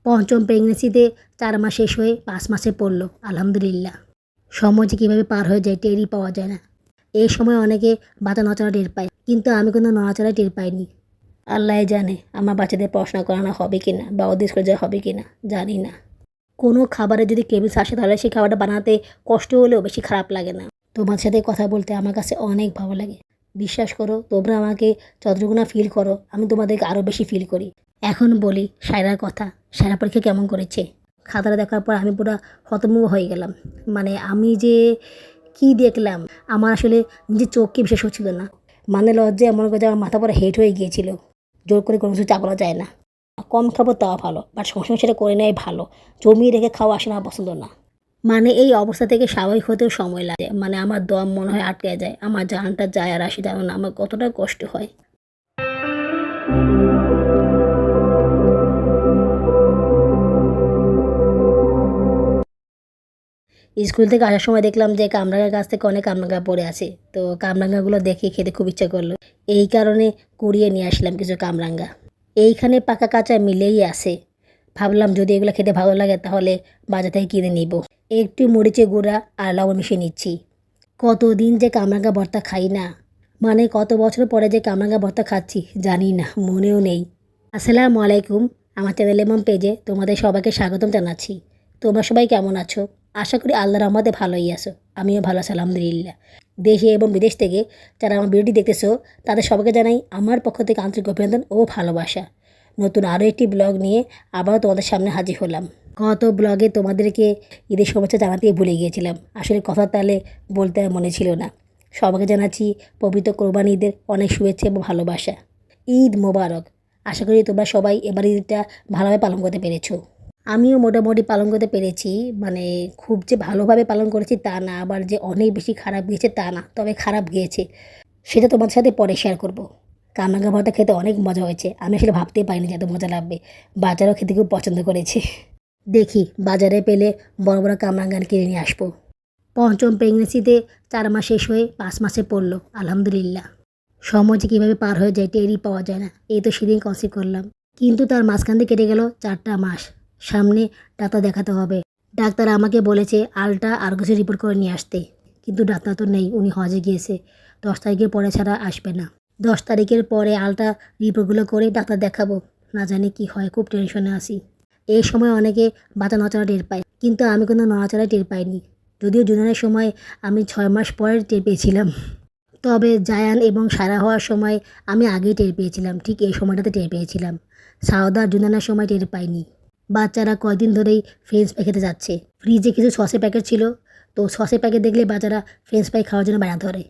পঞ্চম প্রেগনেন্সিতে 4 মাস শেষ হয়ে 5 মাসে পড়লো। আলহামদুলিল্লাহ। সময় যে কীভাবে পার হয়ে যায় টেরই পাওয়া যায় না। এই সময় অনেকে বাচ্চা নড়াচড়া টের পায়, কিন্তু আমি কোনো নড়াচড়া টের পাইনি। আল্লাহ জানে আমার বাচ্চাদের পড়াশোনা করানো হবে কি না বা ওদের স্কুলে যাওয়া হবে কি না, জানি না। কোনো খাবারে যদি ক্রেভিংস আসে তাহলে সেই খাবারটা বানাতে কষ্ট হলেও বেশি খারাপ লাগে না। তোমার সাথে কথা বলতে আমার কাছে অনেক ভালো লাগে। বিশ্বাস করো, তোমরা আমাকে যতটুকু না ফিল করো আমি তোমাদেরকে আরও বেশি ফিল করি। এখন বলি সায়রার কথা। সায়রা পরীক্ষা কেমন করেছে? খাতাটা দেখার পর আমি পুরো হতভম্ব হয়ে গেলাম। মানে আমি যে কি দেখলাম, আমার আসলে নিজের চোখকে বিশ্বাস হচ্ছিল না। মানে লজ্জায় মনে করছে আমার মাথা পরে হেট হয়ে গিয়েছিল। জোর করে কোনো কিছু চাপানো যায় না। কম খাবো তাও ভালো, বাট সবসময় সেটা করে নেওয়াই ভালো। জমিয়ে রেখে খাওয়া আসলে আমার পছন্দ না। মানে এই অবস্থা থেকে স্বাভাবিক হতেও সময় লাগে। মানে আমার দম মনে হয় আটকে যায়, আমার জানটা যায় আর আসে, জানো না আমার কতটা কষ্ট হয়। স্কুল থেকে আসার সময় দেখলাম যে কামরাঙার গাছ থেকে অনেক কামরাঙা পড়ে আছে। তো কামরাঙাগুলো দেখে খেতে খুব ইচ্ছা করলো। এই কারণে কুড়িয়ে নিয়ে আসলাম কিছু কামরাঙা। এইখানে পাকা কাঁচা মিলেই আছে। ভাবলাম যদি এগুলো খেতে ভালো লাগে তাহলে বাজার থেকে কিনে নিব। একটু মরিচের গুঁড়া আর লবণ মিশিয়ে নিচ্ছি। কতদিন যে কামরাঙা ভর্তা খাই না, মানে কত বছর পরে যে কামরাঙা ভর্তা খাচ্ছি জানি না, মনেও নেই। আসসালামু আলাইকুম। আমার চ্যানেল এবং পেজে তোমাদের সবাইকে স্বাগতম জানাচ্ছি। তোমরা সবাই কেমন আছো? আশা করি আল্লাহর রহমতে ভালোই আছো। আমিও ভালো আছি আলহামদুলিল্লাহ। দেশে এবং বিদেশ থেকে যারা আমার ভিডিওটি দেখতেছো তাদের সবাইকে জানাই আমার পক্ষ থেকে আন্তরিক অভিনন্দন ও ভালোবাসা। নতুন আরও একটি ব্লগ নিয়ে আবারও তোমাদের সামনে হাজির হলাম। গত ব্লগে তোমাদেরকে ঈদের শুভেচ্ছা জানাতেই ভুলে গিয়েছিলাম। আসলে কথা তাহলে বলতে আর মনে ছিল না। সবাইকে জানাচ্ছি পবিত্র কোরবানি ঈদের অনেক শুভেচ্ছা এবং ভালোবাসা। ঈদ মোবারক। আশা করি তোমরা সবাই এবার ঈদটা ভালোভাবে পালন করতে পেরেছো। আমিও মোটামুটি পালন করতে পেরেছি। মানে খুব যে ভালোভাবে পালন করেছি তা না, আবার যে অনেক বেশি খারাপ গিয়েছে তা না, তবে খারাপ গিয়েছে। সেটা তোমাদের সাথে পরে শেয়ার করব। কামরাঙা ভর্তা খেতে অনেক মজা হয়েছে। আমি আসলে ভাবতেই পারিনি যে এত মজা লাগবে। বাচ্চারাও খেতে খুব পছন্দ করেছে। দেখি বাজারে পেলে বড় বড় কামরাঙা কিনে নিয়ে আসবো। পঞ্চম প্রেগনেন্সিতে 4 মাস শেষ হয়ে 5 মাসে পড়লো। আলহামদুলিল্লাহ। সময় যে কীভাবে পার হয়ে যায় টেরই পাওয়া যায় না। এই তো সেদিন কনসিভ করলাম, কিন্তু তার মাঝখান দিয়ে কেটে গেল 4টা মাস। সামনে ডাক্তার দেখাতে হবে। ডাক্তার আমাকে বলেছে আলট্রা আর কিছু রিপোর্ট করে নিয়ে আসতে, কিন্তু ডাক্তার তো নেই, উনি হজে গিয়েছে। 10 তারিখের পরে ছাড়া আসবে না। 10 তারিখের পরে আলট্রা রিপোর্টগুলো করে ডাক্তার দেখাবো। না জানি কি হয়, খুব টেনশনে আছি। এই সময় অনেকে বাচ্চা নড়াচড়া টের পায়, কিন্তু আমি কোনো নড়াচড়াই টের পাইনি। যদিও জুনিয়রের সময় আমি 6 মাস পরে টের পেয়েছিলাম। তবে জায়ান এবং সারা হওয়ার সময় আমি আগেই টের পেয়েছিলাম, ঠিক এই সময়টাতে টের পেয়েছিলাম। সাউদার জুনানার সময় টের পাইনি। বাচ্চারা কয়দিন ধরেই ফ্রেঞ্চ ফ্রাই খেতে যাচ্ছে। ফ্রিজে কিছু সসের প্যাকেট ছিল, তো সসের প্যাকেট দেখলে বাচ্চারা ফ্রেঞ্চ ফ্রাই খাওয়ার জন্য বায়না ধরে।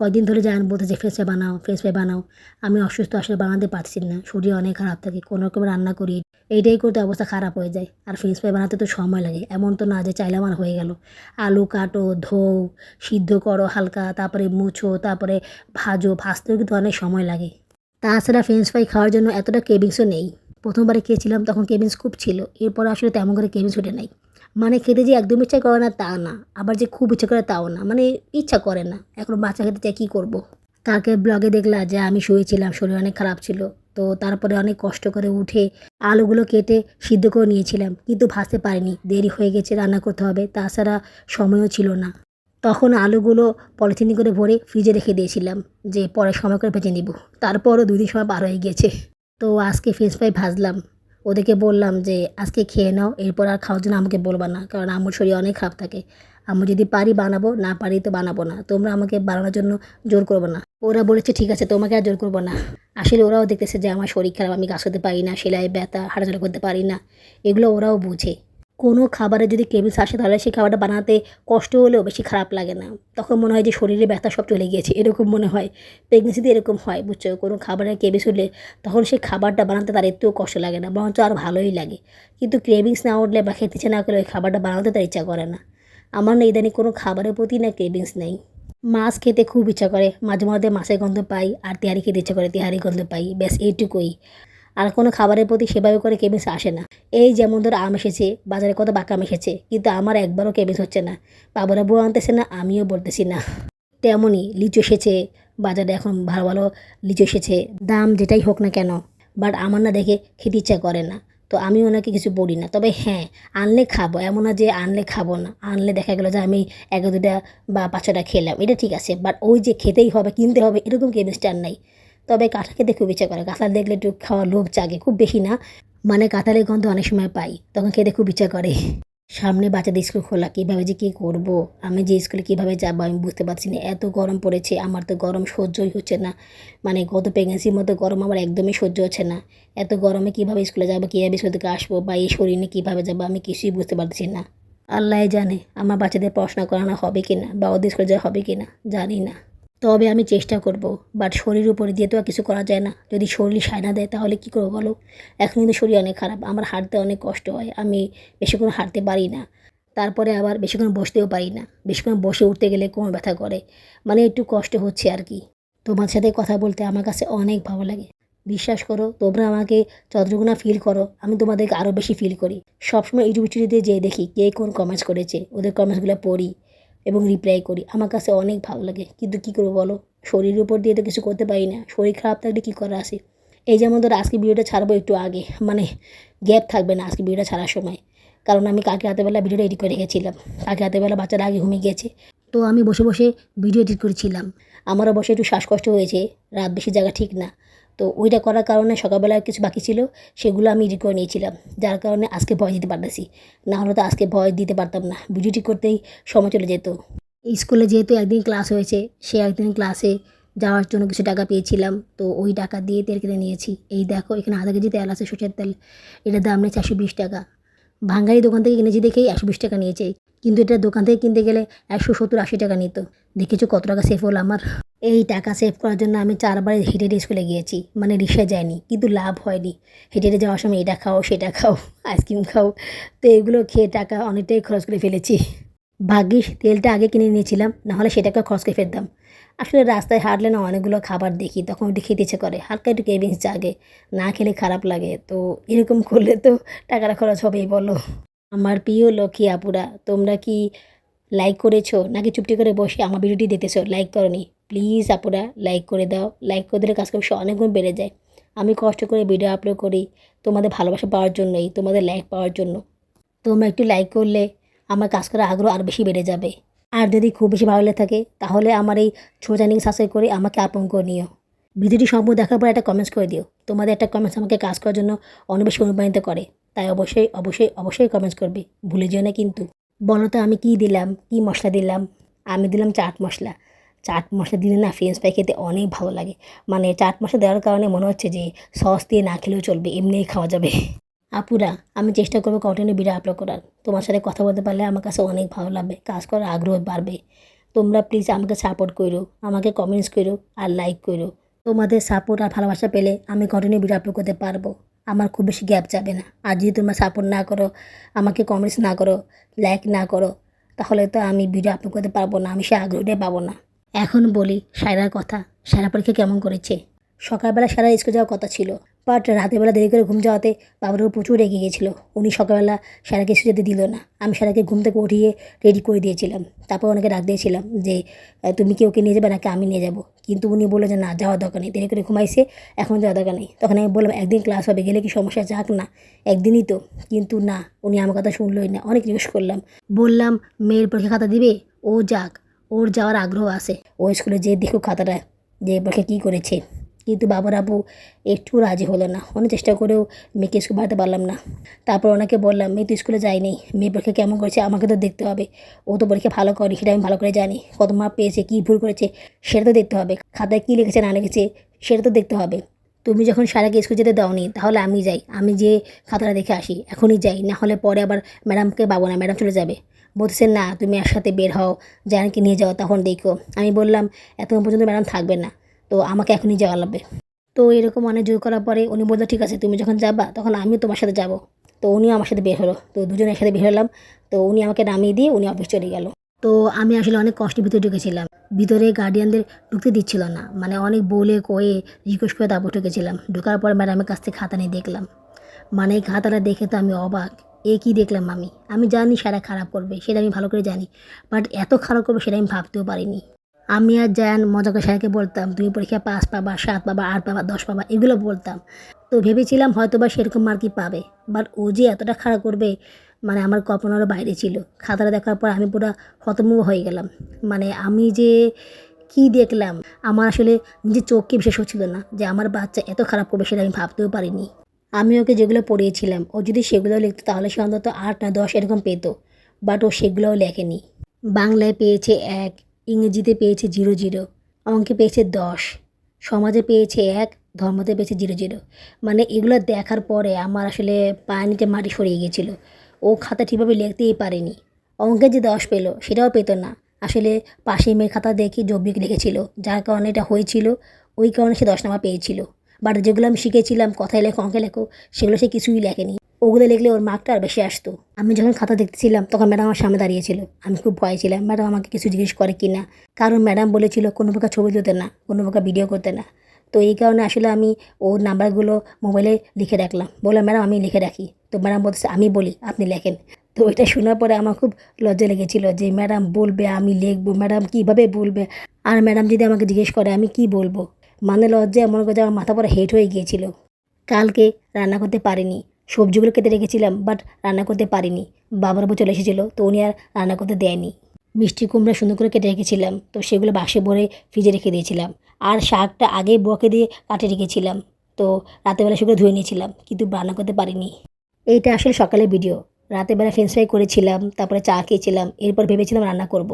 কয়দিন ধরে জায়ান বলতেছে ফ্রেঞ্চ ফ্রাই বানাও, ফ্রেঞ্চ ফ্রাই বানাও। আমি অসুস্থ, আসলে বানাতে পারছি না, শরীর অনেক খারাপ থাকে, কোনো রকম রান্না করি, এইটাই করতে অবস্থা খারাপ হয়ে যায়। আর ফ্রেঞ্চ ফ্রাই বানাতে তো সময় লাগে, এমন তো না যে চাইলে আমার হয়ে গেল। আলু কাটো, ধোও, সিদ্ধ করো হালকা, তারপরে মুছো, তারপরে ভাজো, ভাজতেও কিন্তু অনেক সময় লাগে। তাছাড়া ফ্রেঞ্চ ফ্রাই খাওয়ার জন্য এতটা ক্রেভিংসও নেই। প্রথমবারে খেয়েছিলাম তখন ক্রেভিংস খুব ছিল, এরপর আসলে তেমন করে ক্রেভিংস ওঠে নাই। মানে খেতে যে একদম ইচ্ছা করে না তা না, আবার যে খুব ইচ্ছা করে তাও না, মানে ইচ্ছা করে না। এখন বাচ্চা খেতে চাই, কী করবো। কালকে ব্লগে দেখলা যে আমি শুয়েছিলাম, শরীর অনেক খারাপ ছিল। তো তারপরে অনেক কষ্ট করে উঠে আলুগুলো কেটে সিদ্ধ করে নিয়েছিলাম, কিন্তু ভাজতে পারিনি, দেরি হয়ে গেছে, রান্না করতে হবে, তাছাড়া সময়ও ছিল না। তখন আলুগুলো পলিথিনে করে ভরে ফ্রিজে রেখে দিয়েছিলাম যে পরে সময় করে ভেজে নিব। তারপরও 2 দিন সময় পার হয়ে গিয়েছে। তো আজকে ফ্রেঞ্চ ফ্রাই ভাজলাম। ওদেরকে বললাম যে আজকে খেয়ে নাও, এরপর আর খাওয়ার জন্য আমাকে বলবা না, কারণ আম্মুর শরীর অনেক খারাপ থাকে। আম্মু যদি পারি বানাবো, না পারি তো বানাবো না। তোমরা আমাকে বানানোর জন্য জোর করবো না। ওরা বলেছে ঠিক আছে, তোমাকে আর জোর করবো না। আসলে ওরাও দেখতেছে যে আমার শরীর খারাপ, আমি কাজ করতে পারি না, সেলাই ব্যথা, হাঁটাচলা করতে পারি না, এগুলো ওরাও বুঝে। কোনো খাবারে যদি ক্রেভিংস আসে তাহলে সেই খাবারটা বানাতে কষ্ট হলেও বেশি খারাপ লাগে না। তখন মনে হয় যে শরীরে ব্যথা সব চলে গিয়েছে, এরকম মনে হয়। প্রেগনেন্সিতে এরকম হয়, বুঝছো। কোনো খাবারের ক্রেভিংস হলে তখন সেই খাবারটা বানাতে তার একটুও কষ্ট লাগে না, বরঞ্চ আর ভালোই লাগে। কিন্তু ক্রেভিংস না উঠলে বা খেতে ইচ্ছে না করলে ওই খাবারটা বানাতে তার ইচ্ছা করে না। আমার না ইদানিং কোনো খাবারের প্রতি না ক্রেভিংস নেই। মাছ খেতে খুব ইচ্ছা করে, মাঝে মধ্যে মাছের গন্ধ পাই, আর তেহারি খেতে ইচ্ছা করে, তেহারি গন্ধ পাই, ব্যাস এইটুকুই। আর কোনো খাবারের প্রতি সেভাবে করে ক্রেভিংস আসে না। এই যেমন ধরো আম এসেছে, বাজারে কত বাঁকা আম এসেছে, কিন্তু আমার একবারও ক্রেভিংস হচ্ছে না। বাবারা বউ আনতেছে না, আমিও বলতেছি না। তেমনই লিচু এসেছে বাজারে, এখন ভালো ভালো লিচু এসেছে, দাম যেটাই হোক না কেন, বাট আমার না দেখে খেতে ইচ্ছা করে না। তো আমি ওনাকে কিছু বলি না। তবে হ্যাঁ, আনলে খাবো, এমন না যে আনলে খাবো না। আনলে দেখা গেলো যে আমি 1-2টা বা 5-6টা খেলাম, এটা ঠিক আছে। বাট ওই যে খেতেই হবে, কিনতে হবে, এরকম কেমিস্ট্রি আর নাই। তবে কাঁঠাল খেতে খুব ইচ্ছা করে, কাঁঠাল দেখলে একটু খাওয়ার লোভ জাগে, খুব বেশি না, মানে কাঁঠালের গন্ধ অনেক সময় পাই, তখন খেতে খুব ইচ্ছা করে। সামনে বাচ্চাদের স্কুল খোলা, কীভাবে যে কী করব, আমি যে স্কুলে কীভাবে যাবো আমি বুঝতে পারছি না। এত গরম পড়েছে, আমার তো গরম সহ্যই হচ্ছে না। মানে গত প্রেগনেন্সির মতো গরম আমার একদমই সহ্য হচ্ছে না। এত গরমে কীভাবে স্কুলে যাবো, কীভাবে স্কুল থেকে আসবো, বা এই শরীর নিয়ে কীভাবে যাবো, আমি কিছুই বুঝতে পারছি না। আল্লাহ জানে আমার বাচ্চাদের পড়াশোনা করানো হবে কি না, বা ওদের স্কুলে যাওয়া হবে কি না, জানি না। তবে আমি চেষ্টা করব, বাট শরীর উপরে দিয়ে তো আর কিছু করা যায় না। যদি শরীর সায় না দেয় তাহলে কী করবো বলো। এখন কিন্তু শরীর অনেক খারাপ, আমার হাঁটতে অনেক কষ্ট হয়, আমি বেশিক্ষণ হাঁটতে পারি না। তারপরে আবার বেশিক্ষণ বসতেও পারি না, বেশিক্ষণ বসে উঠতে গেলে কোমর ব্যথা করে, মানে একটু কষ্ট হচ্ছে আর কি। তোমার সাথে কথা বলতে আমার কাছে অনেক ভালো লাগে। বিশ্বাস করো, তোমরা আমাকে যতটুকু না ফিল করো, আমি তোমাদেরকে আরও বেশি ফিল করি। সবসময় ইউটিউব স্টুডিওতে যেয়ে দেখি কে কোন কমেন্টস করেছে, ওদের কমেন্টসগুলো পড়ি এবং রিপ্লাই করি। আমার কাছে অনেক ভালো লাগে, কিন্তু কী করবো বলো, শরীরের উপর দিয়ে তো কিছু করতে পারি না। শরীর খারাপ থাকলে কী করা আছে। এই যেমন ধরো আজকে ভিডিওটা ছাড়বো একটু আগে, মানে গ্যাপ থাকবে না আজকে ভিডিওটা ছাড়ার সময়, কারণ আমি কালকে রাতেরবেলা ভিডিওটা এডিট করে রেখেছিলাম। কালকে রাতেরবেলা বাচ্চারা আগে ঘুমিয়ে গিয়েছে, তো আমি বসে বসে ভিডিও এডিট করেছিলাম। আমারও বসে একটু শ্বাসকষ্ট হয়েছে, রাত বেশি জায়গা ঠিক না। তো ওইটা করার কারণে সকালবেলা কিছু বাকি ছিল, সেগুলো আমি এডিট করে নিয়েছিলাম, যার কারণে আজকে ভয় দিতে পারতেছি। না হলে তো আজকে ভয় দিতে পারতাম না, ভিডিও এডিট করতেই সময় চলে যেত। এই স্কুলে যেহেতু একদিন ক্লাস হয়েছে, সে একদিন ক্লাসে যাওয়ার জন্য কিছু টাকা পেয়েছিলাম, তো ওই টাকা দিয়ে তেল কিনে নিয়েছি। এই দেখো এখানে আধা কেজি তেল আছে, সরষের তেল। এটার দাম নিয়েছে 120 টাকা। ভাঙ্গারি দোকান থেকে কিনেছি দেখেই 120 টাকা নিয়েছে, কিন্তু এটা দোকান থেকে কিনতে গেলে 170-80 টাকা নিত। দেখেছো কত টাকা সেভ হলো আমার। এই টাকা সেভ করার জন্য আমি 4বার হেঁটে হেঁটে স্কুলে গিয়েছি, মানে রিক্সায় যাইনি, কিন্তু লাভ হয়নি। হেঁটে হেঁটে যাওয়ার সময় এটা খাও সেটা খাও, আইসক্রিম খাও, তো এগুলো খেয়ে টাকা অনেকটাই খরচ করে ফেলেছি। ভাগ্যিস তেলটা আগে কিনে নিয়েছিলাম, নাহলে সেটাকে খরচ করে ফেলতাম। আসলে রাস্তায় হাঁটলে না অনেকগুলো খাবার দেখি, তখন ওটি খেতে ইচ্ছে করে, হালকা একটু ক্রেভিংস জাগে, না খেলে খারাপ লাগে। তো এরকম করলে তো টাকাটা খরচ হবেই বলো। আমার প্রিয় লক্ষ্মী আপুরা, তোমরা কি লাইক করেছো নাকি চুপটি করে বসে আমার ভিডিওটি দেখতেছো, লাইক করনি? প্লিজ আপুরা লাইক করে দাও, লাইক করে দিলে কাজ করতে অনেক গুণ বেড়ে যায়। আমি কষ্ট করে ভিডিও আপলোড করি তোমাদের ভালোবাসা পাওয়ার জন্যই, তোমাদের লাইক পাওয়ার জন্য। তোমরা একটু লাইক করলে আমার কাজ করার আগ্রহ আরও বেশি বেড়ে যাবে। আর যদি খুব বেশি ভালো লেগে থাকে তাহলে আমার এই ছোট চ্যানেলকে সাবস্ক্রাইব করে আমাকে আপন করে নিও। ভিডিওটি সম্পূর্ণ দেখার পর একটা কমেন্টস করে দিও, তোমাদের একটা কমেন্টস আমাকে কাজ করার জন্য অনেক বেশি অনুপ্রাণিত করে। তাই অবশ্যই অবশ্যই অবশ্যই কমেন্টস করবে, ভুলে যেও না কিন্তু। বলো তো আমি কী দিলাম, কী মশলা দিলাম? আমি দিলাম চাট মশলা। চাট মশলা দিলে না ফ্রেঞ্চ ফ্রাই খেতে অনেক ভালো লাগে। মানে চাট মশলা দেওয়ার কারণে মনে হচ্ছে যে সস দিয়ে না খেলেও চলবে, এমনিই খাওয়া যাবে। আপুরা, আমি চেষ্টা করবো কন্টিনিউ ভিডিও আপলোড করার। তোমার সাথে কথা বলতে পারলে আমার কাছে অনেক ভালো লাগবে, কাজ করার আগ্রহ বাড়বে। তোমরা প্লিজ আমাকে সাপোর্ট করো, আমাকে কমেন্টস করো আর লাইক করো। তোমাদের সাপোর্ট আর ভালোবাসা পেলে আমি কন্টিনিউ ভিডিও আপলোড করতে পারবো, আমার খুব বেশি গ্যাপ যাবে না। আর যদি তোমরা সাপোর্ট না করো, আমাকে কমেন্টস না করো, লাইক না করো, তাহলে তো আমি ভিডিও আপলোড করতে পারবো না, আমি সে আগ্রহটাই পাবো না। এখন বলি সায়রার কথা। সায়রা পরীক্ষা কেমন করেছে? সকালবেলা সারা স্কুল যাওয়ার কথা ছিল, বাট রাতের বেলা দেরি করে ঘুম যাওয়াতে বাবার উপর প্রচুর রেগে গিয়েছিল। উনি সকালবেলা সারাকে স্কুল যেতে দিল না। আমি সারাকে ঘুম থেকে উঠিয়ে রেডি করে দিয়েছিলাম, তারপর ওনাকে ডাক দিয়েছিলাম যে তুমি কি ওকে নিয়ে যাবে নাকি আমি নিয়ে যাব। কিন্তু উনি বললো যে না, যাওয়ার দরকার নেই, দেরি করে ঘুমাইছে, এখন যাওয়ার দরকার নেই। তখন আমি বললাম একদিন ক্লাস হবে, গেলে কি সমস্যা, যাক না, একদিনই তো। কিন্তু না, উনি আমার কথা শুনলই না। অনেক রিকোয়েস্ট করলাম, বললাম মেয়ের পরীক্ষা খাতা দিবে, ও যাক, ওর যাওয়ার আগ্রহ আছে, ও স্কুলে যেয়ে দেখুক খাতাটা যে পরীক্ষা কী করেছে। কিন্তু বাবার আব্বু একটু রাজি হলো না। অনেক চেষ্টা করেও মেয়েকে স্কুল পাঠাতে পারলাম না। তারপর ওনাকে বললাম মেয়ে তো স্কুলে যায়নি, মেয়ে পরীক্ষা কেমন করেছে আমাকে তো দেখতে হবে। ও তো পরীক্ষা ভালো করেনি, সেটা আমি ভালো করে জানি। কত মার্ক পেয়েছে, কী ভুল করেছে সেটা তো দেখতে হবে। খাতায় কী লিখেছে না লিখেছে সেটা তো দেখতে হবে। তুমি যখন সারাকে স্কুল যেতে দাওনি, তাহলে আমি যাই, আমি যে খাতাটা দেখে আসি, এখনই যাই, না হলে পরে আবার ম্যাডামকে পাবো না, ম্যাডাম চলে যাবে। বলতেছে না, তুমি একসাথে বের হও, জায়ানকে নিয়ে যাও, তখন দেখো। আমি বললাম এতক্ষণ পর্যন্ত ম্যাডাম থাকবে না, তো আমাকে এখনই যাওয়া লাগবে। তো এরকম অনেক জোর করার পরে উনি বললো ঠিক আছে, তুমি যখন যাবা তখন আমিও তোমার সাথে যাব। তো উনিও আমার সাথে বের হলো, তো দুজনে একসাথে বের হলাম। তো উনি আমাকে নামিয়ে দিয়ে উনি অফিস চলে গেল। তো আমি আসলে অনেক কষ্টের ভিতরে ঢুকেছিলাম, ভিতরে গার্ডিয়ানদের ঢুকতে দিচ্ছিল না, মানে অনেক বলে কয়ে রিকোয়েস্ট করে তারপর ঢুকেছিলাম। ঢোকার পর ম্যাডামের কাছ থেকে খাতা নিয়ে দেখলাম, মানে এই খাতাটা দেখে তো আমি অবাক। এ কী দেখলাম আমি জানি সারা খারাপ করবে, সেটা আমি ভালো করে জানি, বাট এত খারাপ করবে সেটা আমি ভাবতেও পারিনি। আমি আর জায়ান মজা করে সারাকে বলতাম তুমি পরীক্ষা 5 পাবা, 7 পাবা, 8 পাবা, 10 পাবা, এগুলো বলতাম। তো ভেবেছিলাম হয়তো বা সেরকম মার্কই পাবে, বাট ও যে এতটা খারাপ করবে মানে আমার কল্পনারও বাইরে ছিল। খাতাটা দেখার পর আমি পুরো হতভম্ব হয়ে গেলাম। মানে আমি যে কী দেখলাম, আমার আসলে নিজের চোখকে বিশ্বাস হচ্ছিল না যে আমার বাচ্চা এত খারাপ করবে, সেটা আমি ভাবতেও পারিনি। আমি ওকে যেগুলো পড়িয়েছিলাম ও যদি সেগুলো লিখতো তাহলে সে অন্তত 8 না 10 এরকম পেতো, বাট ও সেগুলোও লেখেনি। বাংলায় পেয়েছে 1, ইংরেজিতে পেয়েছে 0 0, অঙ্কে পেয়েছে 10, সমাজে পেয়েছে 1, ধর্মতে পেয়েছে 0 0। মানে এগুলো দেখার পরে আমার আসলে পায়ের নিচে মাটি সরিয়ে গিয়েছিল। ও খাতা ঠিকভাবে লিখতেই পারেনি। অঙ্কে যে 10 পেলো সেটাও পেতো না। আসলে পাশের মেয়ের খাতা দেখে জব্বিক লিখেছিল, যার কারণে এটা হয়েছিল। ওই কারণে সে 10 নাম্বার পেয়েছিল। বাট যেগুলো আমি শিখেছিলাম কথায় লেখো অঙ্কে লেখো, সেগুলো সে কিছুই লেখেনি। ওগুলো লিখলে ওর মার্কটা আর বেশি আসতো। আমি যখন খাতা দেখতেছিলাম তখন ম্যাডাম আমার সামনে দাঁড়িয়েছিল। আমি খুব ভয় ছিলাম ম্যাডাম আমাকে কিছু জিজ্ঞেস করে কি না, কারণ ম্যাডাম বলেছিল কোনো প্রকার ছবি তুলতে না, কোনো প্রকার ভিডিও করতে না। তো এই কারণে আসলে আমি ওর নাম্বারগুলো মোবাইলে লিখে রাখলাম। বললাম ম্যাডাম আমি লিখে রাখি। তো ম্যাডাম বলতেছে আমি বলি আপনি লেখেন। তো এটা শোনার পরে আমার খুব লজ্জা লেগেছিল যে ম্যাডাম বলবে আমি লিখবো, ম্যাডাম কীভাবে বলবে, আর ম্যাডাম যদি আমাকে জিজ্ঞেস করে আমি কি বলবো। মানে লজ্জায় মনে করছে আমার মাথা পরে হেট হয়ে গিয়েছিল। কালকে রান্না করতে পারিনি। সবজিগুলো কেটে রেখেছিলাম বাট রান্না করতে পারিনি। বাবার বউ চলে এসেছিলো তো উনি আর রান্না করতে দেয়নি। মিষ্টি কুমড়া সুন্দর করে কেটে রেখেছিলাম, তো সেগুলো বাক্সে ভরে ফ্রিজে রেখে দিয়েছিলাম। আর শাকটা আগেই বকে দিয়ে কাটে রেখেছিলাম, তো রাতেরবেলা সেগুলো ধুয়ে নিয়েছিলাম, কিন্তু রান্না করতে পারিনি। এইটা আসলে সকালের ভিডিও। রাতের বেলা ফ্রেঞ্চ ফ্রাই করেছিলাম, তারপরে চা খেয়েছিলাম, এরপর ভেবেছিলাম রান্না করব,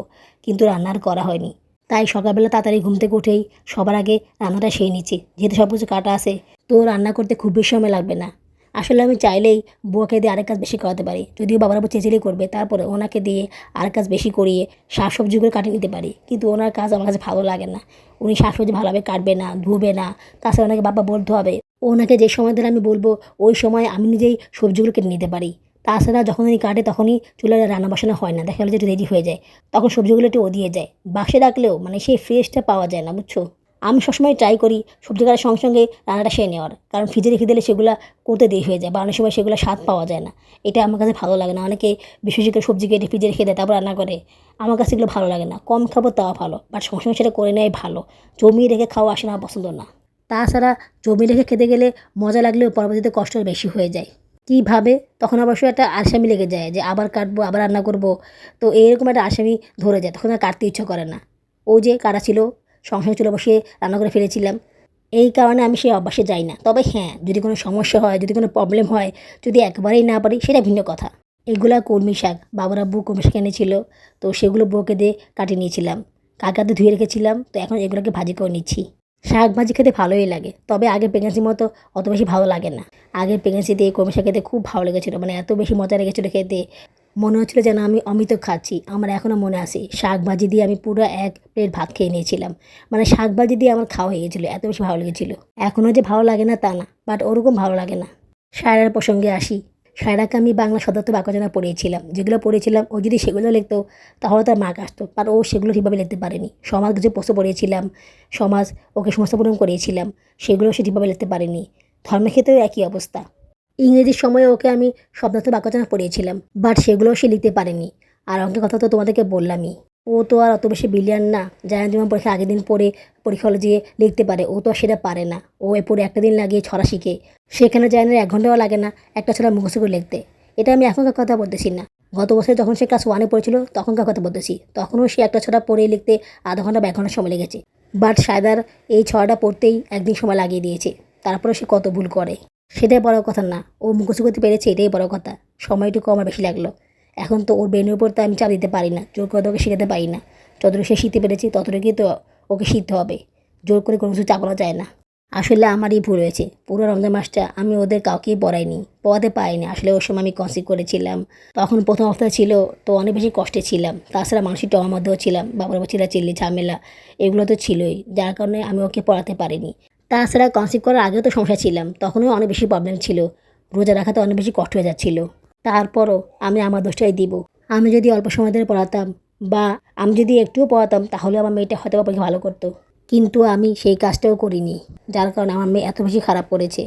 কিন্তু রান্না আর করা হয়নি। তাই সকালবেলা তাড়াতাড়ি ঘুম থেকে উঠেই সবার আগে রান্নাটা সেরে নিচ্ছি, যেহেতু সব কিছু কাটা আছে। তো রান্না করতে খুব বেশি সময় লাগবে না। আসলে আমি চাইলেই বউকে দিয়ে আরেক কাজ বেশি করাতে পারি, যদিও বাবার উপর চেঁচিলেই করবে, তারপরে ওনাকে দিয়ে আর কাজ বেশি করিয়ে শাকসবজিগুলো কাটিয়ে নিতে পারি, কিন্তু ওনার কাজ আমার কাছে ভালো লাগে না। উনি শাকসবজি ভালোভাবে কাটবে না, ধুবে না, তাছাড়া ওনাকে বাবা বলতে হবে। ওনাকে যে সময় ধরে আমি বলবো ওই সময় আমি নিজেই সবজিগুলো কেটে নিতে পারি। তাছাড়া যখন উনি কাটে তখনই চুলায় রান্না বসানো হয় না, দেখা গেলো যে একটু রেডি হয়ে যায়, তখন সবজিগুলো একটু ওদিয়ে যায়। বাক্সে রাখলেও মানে সেই ফ্রেশটা পাওয়া যায় না, বুঝছো। আমি সবসময় ট্রাই করি সবজি কাটার সঙ্গে সঙ্গে রান্নাটা সেরে নেওয়ার, কারণ ফ্রিজে রেখে দিলে সেগুলো করতে দেরি হয়ে যায় বা অনেক সময় সেগুলো স্বাদ পাওয়া যায় না। এটা আমার কাছে ভালো লাগে না। অনেকে বিশেষ করে সবজি কেটে ফ্রিজে রেখে দেয় তারপর রান্না করে, আমার কাছে এগুলো ভালো লাগে না। কম খাবো তাও ভালো, বাট সঙ্গে সঙ্গে সেটা করে নেওয়াই ভালো। জমিয়ে রেখে খাওয়া আসলে আমার পছন্দ না। তাছাড়া জমিয়ে রেখে খেতে গেলে মজা লাগলেও পরবর্তীতে কষ্ট বেশি হয়ে যায়। কীভাবে তখন অবশ্য একটা আলসামি লেগে যায় যে আবার কাটবো আবার রান্না করব। তো এরকম একটা আলসামি ধরে যায়, তখন আর কাটতে ইচ্ছা করে না। ও যে কাটা ছিল, সংসারে চুলো বসিয়ে রান্না করে ফেলেছিলাম, এই কারণে আমি সেই অভ্যাসে যাই না। তবে হ্যাঁ, যদি কোনো সমস্যা হয়, যদি কোনো প্রবলেম হয়, যদি একবারেই না পারি সেটা ভিন্ন কথা। এগুলা কলমি শাক, বাবার আব্বু কলমি শাক এনেছিল, তো সেগুলো বউকে দিয়ে কাটিয়ে নিয়েছিলাম। কাকাতে ধুয়ে রেখেছিলাম, তো এখন এগুলোকে ভাজি করে নিচ্ছি। শাক ভাজি খেতে ভালোই লাগে, তবে আগে প্রেগনেন্সির মতো অত বেশি ভালো লাগে না। আগে প্রেগনেন্সিতে কলমি শাক খেতে খুব ভালো লেগেছিলো, মানে এত বেশি মজা লেগেছিলো খেতে, মনে হচ্ছিলো যেন আমি অমৃত খাচ্ছি। আমার এখনও মনে আছে শাক ভাজি দিয়ে আমি পুরো 1 প্লেট ভাত খেয়ে নিয়েছিলাম। মানে শাক ভাজি দিয়ে আমার খাওয়া হয়ে গেছিলো, এত বেশি ভালো লেগেছিলো। এখনও যে ভালো লাগে না তা না, বাট ওরকম ভালো লাগে না। শায়রার প্রসঙ্গে আসি। শায়রাকে আমি বাংলা শব্দার্থ বাক্যরচনা পড়িয়েছিলাম, যেগুলো পড়িয়েছিলাম ও যদি সেগুলো লিখতো তাহলে তার মার্ক আসতো, আর ও সেগুলো ঠিকভাবে লিখতে পারেনি। সমাজ কিছু প্রশ্ন পড়িয়েছিলাম, সমাজ ওকে সমস্যা পূরণ করিয়েছিলাম, সেগুলো সে ঠিকভাবে লিখতে পারেনি। ধর্মের ক্ষেত্রেও একই অবস্থা। ইংরেজির সময় ওকে আমি শব্দার্থ বাক্যরচনা পড়িয়েছিলাম, বাট সেগুলোও সে লিখতে পারেনি। আর অঙ্কের কথা তো তোমাদেরকে বললামই। ও তো আর অত বেশি ব্রিলিয়ান্ট না, যেমন যেমন পরীক্ষা আগের দিন পড়ে পরীক্ষা হলে যেয়ে লিখতে পারে, ও তো আর সেটা পারে না। ও এ পড়ে একটা দিন লাগিয়ে ছড়া শিখে, সেখানে যায় না 1 ঘন্টাও লাগে না একটা ছড়া মুখস্থ করে লিখতে। এটা আমি এখনকার কথা বলতেছি না, গত বছর যখন সে ক্লাস 1-এ পড়েছিল তখনকার কথা বলতেছি। তখনও সে একটা ছড়া পড়ে লিখতে আধা ঘন্টা বা 1 ঘন্টা সময় লেগেছে। বাট সায়দার এই ছড়াটা পড়তেই একদিন সময় লাগিয়ে দিয়েছে, তারপরে সে কত ভুল করে। সেটাই বড় কথা না, ও মুখস্থ করতে পেরেছে এটাই বড় কথা। সময়টুকু আমার বেশি লাগলো। এখন তো ওর ব্রেনের উপর তো আমি চাপ দিতে পারি না, জোর করে তো ওকে শেখাতে পারি না। যতটুকু সে শিখতে পেরেছি ততটুকুই তো ওকে শিখতে হবে, জোর করে কোনো কিছু চাপানো যায় না। আসলে আমারই ভুল হয়েছে, পুরো রমজান মাসটা আমি ওদের কাউকেই পড়াইনি, পড়াতে পারিনি। আসলে ওর সময় আমি কনসিভ করেছিলাম, তখন প্রথম অবস্থা ছিল, তো অনেক বেশি কষ্টে ছিলাম। তাছাড়া মানসিক ট্রমার মধ্যেও ছিলাম, বাবার উপর চিল্লাচিল্লি ঝামেলা এগুলো তো ছিলই, যার কারণে আমি ওকে পড়াতে পারিনি। তাছাড়া কনসিভ করার আগেও তো সমস্যা ছিলাম, তখনও অনেক বেশি প্রবলেম ছিল, রোজা রাখাতে অনেক বেশি কষ্ট হয়ে যাচ্ছিলো। তারপরও আমি আমার দোষটাই দিব। আমি যদি অল্প সময় ধরে পড়াতাম বা আমি যদি একটুও পড়াতাম তাহলে আমার মেয়েটা হয়তো বা পরীক্ষা ভালো করতো, কিন্তু আমি সেই কাজটাও করিনি, যার কারণে আমার মেয়ে এত বেশি খারাপ করেছে।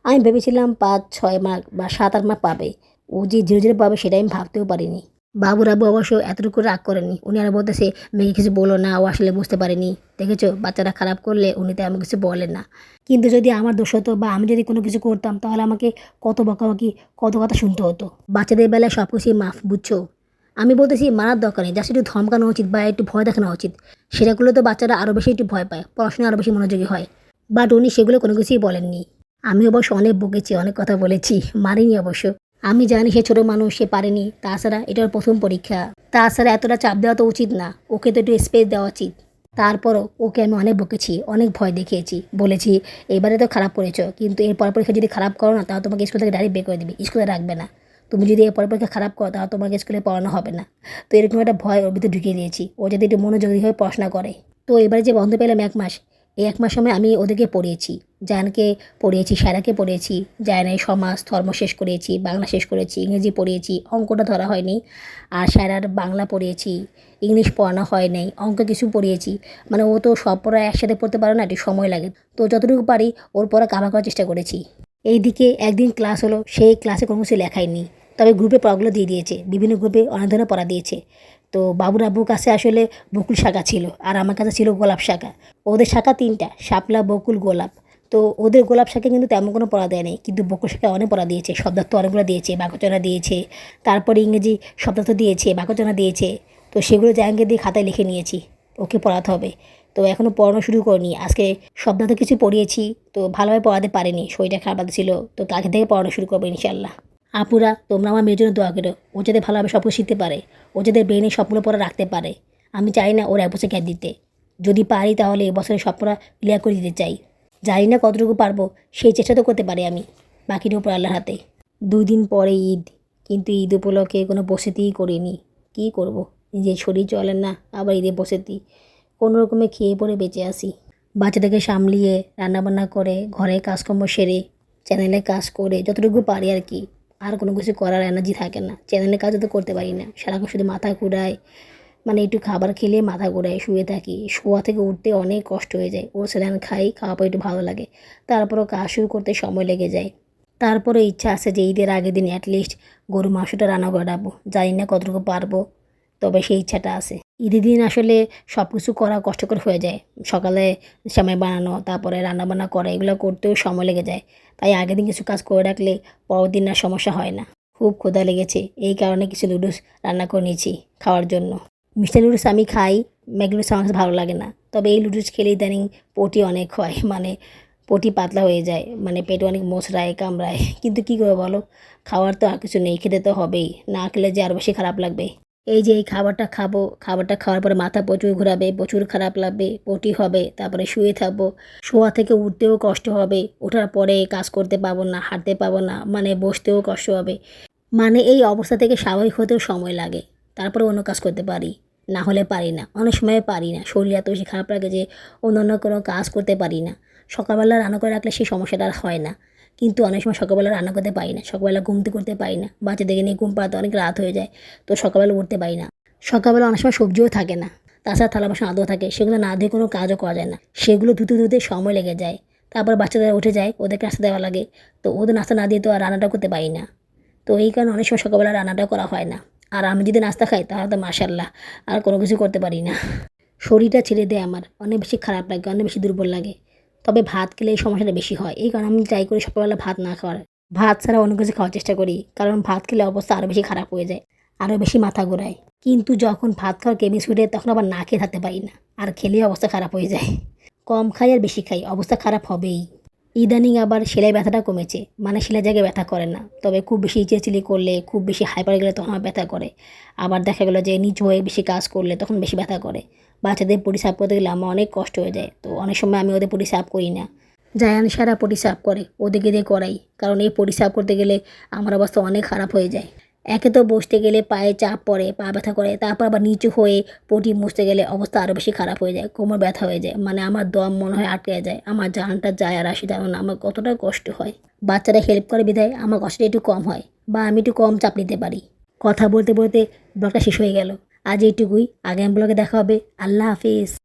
আমি ভেবেছিলাম 5-6 মার্ক বা 7-8 মার্ক পাবে, ও যে 0-0 পাবে সেটা আমি ভাবতেও পারিনি। বাবুর আব্বু অবশ্য এতটুকু রাগ করেনি, উনি আর বলতেছে মেয়েকে কিছু বলো না, ও আসলে বুঝতে পারেনি, দেখেছো বাচ্চারা খারাপ করলে উনি তো এমন কিছু বলেন না। কিন্তু যদি আমার দোষ হতো বা আমি যদি কোনো কিছু করতাম তাহলে আমাকে কত বকাবকি, কত কথা শুনতে হতো। বাচ্চাদের বেলায় সব কিছুই মাফ, বুঝছো? আমি বলতেছি মারার দরকার নেই, জাস্ট একটু ধমকানো উচিত বা একটু ভয় দেখানো উচিত। সেটা করলে তো বাচ্চারা আরও বেশি একটু ভয় পায়, পড়াশোনায় আরও বেশি মনোযোগী হয়। বাট উনি সেগুলো কোনো কিছুই বলেননি। আমি অবশ্য অনেক বকেছি, অনেক কথা বলেছি, মারিনি অবশ্য। আমি জানি সে ছোটো মানুষ, সে পারেনি, তাছাড়া এটা ওর প্রথম পরীক্ষা। তাছাড়া এতটা চাপ দেওয়া তো উচিত না, ওকে তো একটু স্পেস দেওয়া উচিত। তারপরও ওকে আমি অনেক বকেছি, অনেক ভয় দেখিয়েছি, বলেছি এবারে তো খারাপ করেছো, কিন্তু এর পরের পরীক্ষা যদি খারাপ করো না তাহলে তোমাকে স্কুল থেকে ডাইরেক্ট বের করে দিবি, স্কুলে রাখবে না। তুমি যদি এর পরের পরীক্ষা খারাপ করো তাহলে তোমাকে স্কুলে পড়ানো হবে না। তো এরকম একটা ভয় ওর ভিতরে ঢুকিয়ে দিয়েছি, ও যদি একটু মনোযোগী হয়ে পড়াশোনা করে। তো এবারে যে বন্ধ পেলাম 1 মাস, এই 1 মাস সময় আমি ওদেরকে পড়িয়েছি, জায়ানকে পড়িয়েছি, সায়রাকে পড়িয়েছি। জায়ানের সমাজ ধর্ম শেষ করিয়েছি, বাংলা শেষ করেছি, ইংরেজি পড়িয়েছি, অঙ্কটা ধরা হয়নি। আর সায়রার বাংলা পড়িয়েছি, ইংলিশ পড়ানো হয় নাই, অঙ্ক কিছু পড়িয়েছি। মানে ও তো সব পড়া একসাথে পড়তে পারে না, একটু সময় লাগে। তো যতটুকু পারি ওর পড়া কাভার করার চেষ্টা করেছি। এইদিকে একদিন ক্লাস হলো, সেই ক্লাসে কোনো কিছু লেখাই নি, তবে গ্রুপে পড়াগুলো দিয়ে দিয়েছে, বিভিন্ন গ্রুপে অনেক ধরনের পড়া দিয়েছে। তো বাবুর আব্বুর কাছে আসলে বকুল শাখা ছিল আর আমার কাছে ছিল গোলাপ শাখা। ওদের শাখা 3টা, শাপলা, বকুল, গোলাপ। তো ওদের গোলাপ শাখা কিন্তু তেমন কোনো পড়া দেয় নেই, কিন্তু বকুল শাখায় অনেক পড়া দিয়েছে, শব্দার্থ অনেকগুলো দিয়েছে, বাক্যচনা দিয়েছে, তারপরে ইংরেজি শব্দার্থ দিয়েছে, বাক্যচনা দিয়েছে। তো সেগুলো জায়ানকে দিয়ে খাতায় লিখে নিয়েছি, ওকে পড়াতে হবে। তো এখনও পড়ানো শুরু করিনি, আজকে শব্দার্থ কিছু পড়িয়েছি, তো ভালোভাবে পড়াতে পারিনি, শরীরটা খারাপ ছিল। তো কালকে থেকে পড়ানো শুরু করবো ইনশাল্লাহ। আপুরা তোমরা আমার মেয়ের জন্য দোয়া করো, ও যাতে ভালোভাবে সব কিছু শিখতে পারে, ও যাতে ব্রেনে সবগুলো পড়া রাখতে পারে। আমি চাই না ওর 1 বছর গ্যাপ দিতে, যদি পারি তাহলে এবছরে সব পড়া ক্লিয়ার করে দিতে চাই। জানি না কতটুকু পারবো, সেই চেষ্টা তো করতে পারি আমি, বাকিটা উপর আল্লাহর হাতে। 2 দিন পরে ঈদ, কিন্তু ঈদ উপলক্ষে কোনো বসতিই করিনি। কি করব, নিজের শরীর চলে না, আবার ঈদে বসতি। কোনো রকমে খেয়ে পরে বেঁচে আসি। বাচ্চাদেরকে সামলিয়ে রান্নাবান্না করে ঘরে কাজকর্ম সেরে চ্যানেলে কাজ করে যতটুকু পারি আর কি। আর কোনো কিছু করার এনার্জি থাকে না, চ্যানেলের কাজও তো করতে পারি না, সারাক্ষণ শুধু মাথা ঘুরায়। মানে একটু খাবার খেলে মাথা ঘুরায়, শুয়ে থাকি, শোয়া থেকে উঠতে অনেক কষ্ট হয়ে যায়। ও স্যালাইন খাই, খাওয়া পর একটু ভালো লাগে, তারপরও কাজ শুরু করতে সময় লেগে যায়। তারপরে ইচ্ছা আছে যে ঈদের আগের দিন অ্যাটলিস্ট গরু মাংসটা রান্না করে রাখবো, জানি না কতটুকু পারবো, তবে সেই ইচ্ছাটা আছে। ঈদের দিন আসলে সব কিছু করা কষ্টকর হয়ে যায়, সকালে সেমাই বানানো, তারপরে রান্নাবান্না করা, এগুলো করতেও সময় লেগে যায়। তাই আগের দিন কিছু কাজ করে রাখলে পরের দিন আর সমস্যা হয় না। খুব ক্ষুধা লেগেছে, এই কারণে কিছু নুডলস রান্না করে নিয়েছি খাওয়ার জন্য। মিষ্টি নুডলস আমি খাই, ম্যাগি নুডলস আমার কাছে ভালো লাগে না, তবে এই নুডলস খেলে ইদানিং পটি অনেক হয়, মানে পটি পাতলা হয়ে যায়, মানে পেটে অনেক মোচড়ায়, কামড়ায়। কিন্তু কী করে বলো, খাওয়ার তো আর কিছু নেই, খেতে তো হবেই, না খেলে যে আরও বেশি খারাপ লাগবে। এই যে এই খাবারটা খাবো, খাবারটা খাওয়ার পরে মাথা প্রচুর ঘোরাবে, প্রচুর খারাপ লাগবে, পটি হবে, তারপরে শুয়ে থাকবো, শোয়া থেকে উঠতেও কষ্ট হবে, ওঠার পরে কাজ করতে পাবো না, হাঁটতে পাবো না, মানে বসতেও কষ্ট হবে। মানে এই অবস্থা থেকে স্বাভাবিক হতেও সময় লাগে, তারপরে অন্য কাজ করতে পারি, না হলে পারি না, অনেক সময় পারি না, শরীর এত বেশি খারাপ লাগে যে অন্য কোনো কাজ করতে পারি না। সকালবেলা রান্না করে রাখলে সেই সমস্যাটা আর হয় না, কিন্তু অনেক সময় সকালবেলা রান্না করতে পারি না, সকালবেলা ঘুমতে করতে পারি না, বাচ্চাদেরকে নিয়ে ঘুম পাড়াতে অনেক রাত হয়ে যায়, তো সকালবেলা উঠতে পারি না। সকালবেলা অনেক সময় সবজিও থাকে না, তাছাড়া থালা বাসন আদৌ থাকে, সেগুলো না ধুয়ে কোনো কাজও করা যায় না, সেগুলো ধুতে ধুতে সময় লেগে যায়। তারপর বাচ্চাদের উঠে যায়, ওদেরকে নাস্তা দেওয়া লাগে, তো ওদের নাস্তা না দিয়ে তো আর রান্নাটা করতে পারি না। তো এই কারণে অনেক সময় সকালবেলা রান্নাটা করা হয় না। আর আমি যদি নাস্তা খাই তাহলে তো মাশাল্লাহ, আর কোনো কিছু করতে পারি না। শরীরটা ছেড়ে দেয় আমার, অনেক বেশি খারাপ লাগে, অনেক বেশি দুর্বল লাগে। তবে ভাত খেলে এই সমস্যাটা বেশি হয়, এই কারণে আমি ট্রাই করি সকালবেলা ভাত না খাওয়ার, ভাত ছাড়া অন্য কিছু খাওয়ার চেষ্টা করি, কারণ ভাত খেলে অবস্থা আরও বেশি খারাপ হয়ে যায়, আরও বেশি মাথা ঘোরায়। কিন্তু যখন ভাত খাওয়ার কেমিস উঠে তখন আবার না খেয়ে থাকতে পারি না, আর খেলেই অবস্থা খারাপ হয়ে যায়। কম খাই আর বেশি খাই অবস্থা খারাপ হবেই। ইদানিং আবার সেলাই ব্যথাটা কমেছে, মানে সেলাই জায়গায় ব্যথা করে না, তবে খুব বেশি চেঁচিলি করলে, খুব বেশি হাইপার গেলে তখন আমার ব্যথা করে। আবার দেখা গেলো যে নিচু হয়ে বেশি কাজ করলে তখন বেশি ব্যথা করে। বাচ্চাদের পটি সাফ করতে গেলে আমার অনেক কষ্ট হয়ে যায়, তো অনেক সময় আমি ওদের পটি সাফ করি না, জায়ান সারা পটি সাফ করে, ওদেরকে দিয়ে করাই, কারণ এই পটি সাফ করতে গেলে আমার অবস্থা অনেক খারাপ হয়ে যায়। একে তো বসতে গেলে পায়ে চাপ পড়ে, পা ব্যথা করে, তারপর আবার নিচু হয়ে পটি মুছতে গেলে অবস্থা আরও বেশি খারাপ হয়ে যায়, কোমর ব্যথা হয়ে যায়, মানে আমার দম মনে হয় আটকে যায়, আমার জানটা যায় আর আসে, জানো না আমার কতটা কষ্ট হয়। বাচ্চারা হেল্প করে বিধায় আমার কষ্টটা একটু কম হয়, বা আমি একটু কম চাপ নিতে পারি। কথা বলতে বলতে ব্লগটা শেষ হয়ে গেল, আজ এইটুকুই, আগামী ব্লগে দেখা হবে। আল্লাহ হাফিজ।